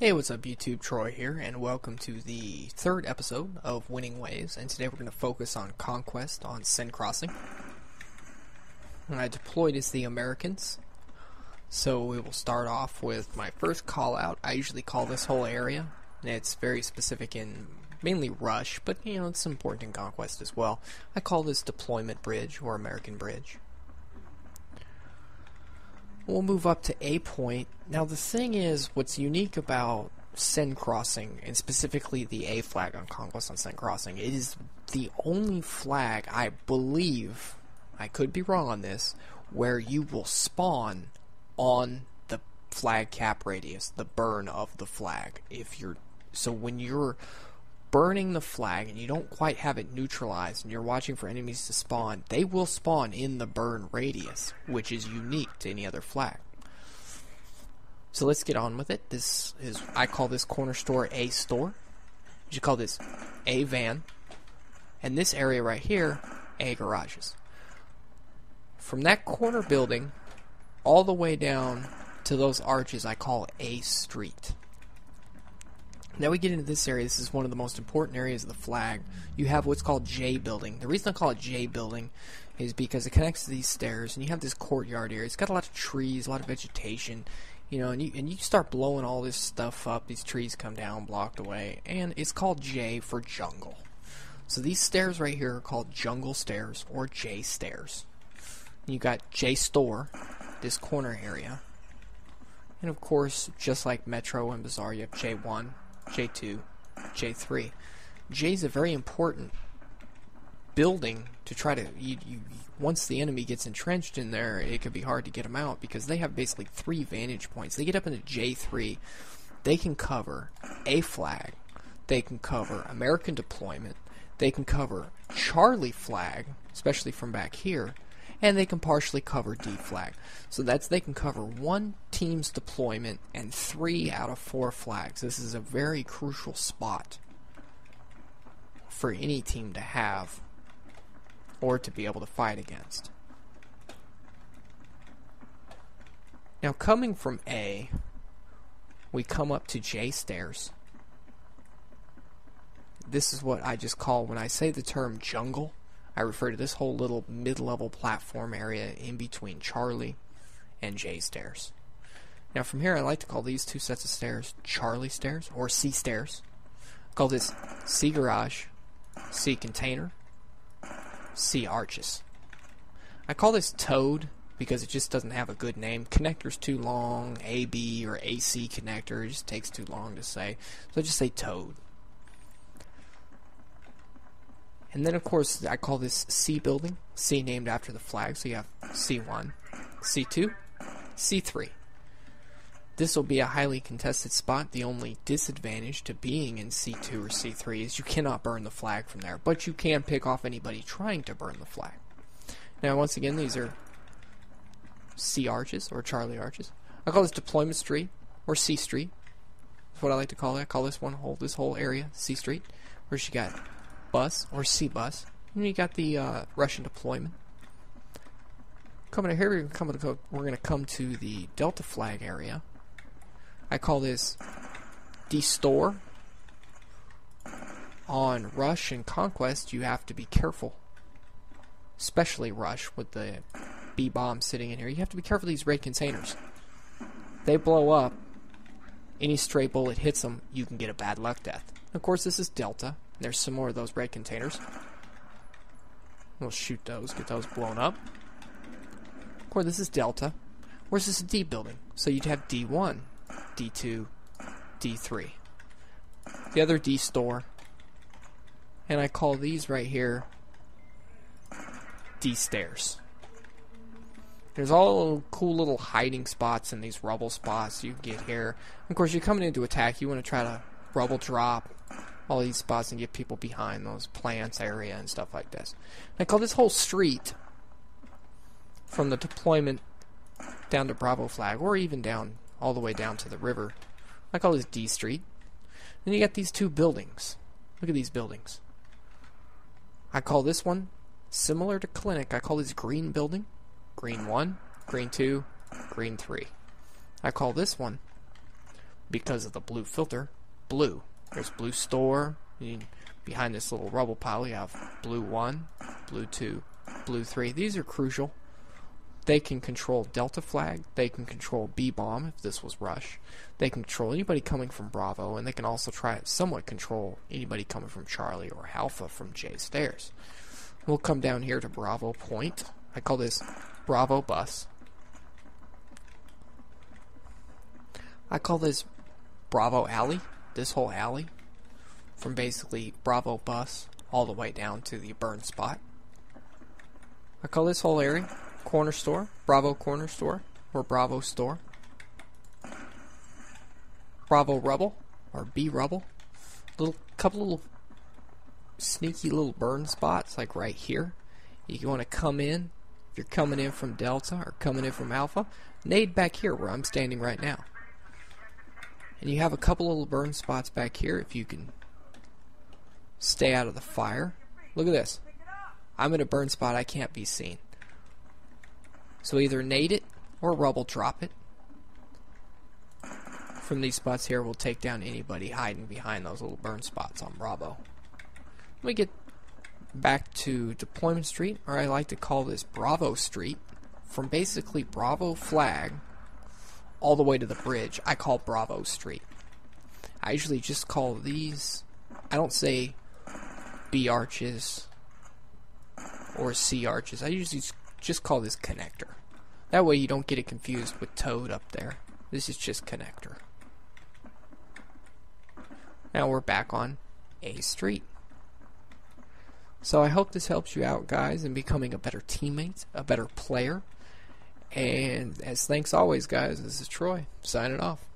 Hey, what's up YouTube? Troy here, and welcome to the third episode of Winning Ways, and today we're going to focus on Conquest on Seine Crossing. And I deployed as the Americans, so we will start off with my first call out. I usually call this whole area, and it's very specific in mainly Rush, but you know, it's important in Conquest as well. I call this Deployment Bridge, or American Bridge. We'll move up to A point. Now the thing is, what's unique about Seine Crossing, and specifically the A flag on Conquest on Seine Crossing, it is the only flag, I believe, I could be wrong on this, where you will spawn on the flag cap radius, the burn of the flag. So when you're burning the flag and you don't quite have it neutralized and you're watching for enemies to spawn, they will spawn in the burn radius, which is unique to any other flag. So let's get on with it. I call this corner store A store. You should call this A van. And this area right here, A garages. From that corner building all the way down to those arches, I call A street. Now we get into this area. This is one of the most important areas of the flag. You have what's called J building. The reason I call it J building is because it connects to these stairs, and you have this courtyard area. It's got a lot of trees, a lot of vegetation, you know, and you start blowing all this stuff up. These trees come down, blocked away, and it's called J for jungle. So these stairs right here are called jungle stairs or J stairs. You got J store, this corner area, and of course, just like Metro and Bazaar, you have J1. J2, J3. J is a very important building to try to... once the enemy gets entrenched in there, it could be hard to get them out because they have basically 3 vantage points. They get up into J3, they can cover A flag, they can cover American deployment, they can cover Charlie flag, especially from back here, and they can partially cover D flag. So they can cover 1 team's deployment and 3 out of 4 flags. This is a very crucial spot for any team to have or to be able to fight against. Now coming from A, we come up to J stairs. This is what I just call, when I say the term jungle, I refer to this whole little mid-level platform area in between Charlie and J stairs. Now from here I like to call these 2 sets of stairs Charlie stairs or C stairs. I call this C garage, C container, C arches. I call this Toad because it just doesn't have a good name. Connector's too long, AB or AC connector, it just takes too long to say. So I just say Toad. And then, of course, I call this C building. C named after the flag, so you have C1, C2, C3. This will be a highly contested spot. The only disadvantage to being in C2 or C3 is you cannot burn the flag from there, but you can pick off anybody trying to burn the flag. Now, once again, these are C arches or Charlie arches. I call this Deployment Street or C Street. That's what I like to call it. I call this whole area C Street, where you got bus or C bus, and you got the Russian deployment. Coming to here, we're going to come to the Delta flag area. I call this D store. On Rush and Conquest, you have to be careful, especially Rush with the B bomb sitting in here. You have to be careful of these red containers. They blow up. Any stray bullet hits them, you can get a bad luck death. Of course, this is Delta. There's some more of those red containers. We'll shoot those, get those blown up. Of course, this is Delta. Where's this a D building? So you'd have D1, D2, D3. The other D store. And I call these right here D stairs. There's all cool little hiding spots and these rubble spots you get here. Of course, you're coming in to attack. You want to try to rubble drop all these spots and get people behind those plants area and stuff like this. I call this whole street from the deployment down to Bravo flag, or even down all the way down to the river. I call this D Street. Then you got these 2 buildings. Look at these buildings. I call this one similar to Clinic. I call this Green building. Green 1, Green 2, Green 3. I call this one because of the blue filter, blue. There's blue store. Behind this little rubble pile, you have blue 1, blue 2, blue 3. These are crucial. They can control Delta flag. They can control B-bomb if this was rush. They can control anybody coming from Bravo, and they can also try somewhat control anybody coming from Charlie or Alpha from J stairs. We'll come down here to Bravo point. I call this Bravo bus. I call this Bravo alley. This whole alley, from basically Bravo bus all the way down to the burn spot. I call this whole area corner store, Bravo corner store, or Bravo store. Bravo rubble, or B rubble. Couple little sneaky little burn spots, like right here. You want to come in, if you're coming in from Delta or coming in from Alpha, nade back here where I'm standing right now. And you have a couple little burn spots back here if you can stay out of the fire. Look at this. I'm in a burn spot, I can't be seen. So either nade it or rubble drop it. From these spots here, we'll take down anybody hiding behind those little burn spots on Bravo. Let me get back to Deployment Street, or I like to call this Bravo Street. From basically Bravo flag all the way to the bridge, I call Bravo Street. I usually just call these, I don't say B arches or C arches. I usually just call this connector. That way you don't get it confused with Toad up there. This is just connector. Now we're back on A Street. So I hope this helps you out, guys, in becoming a better teammate, a better player. And as thanks always, guys, this is Troy, signing off.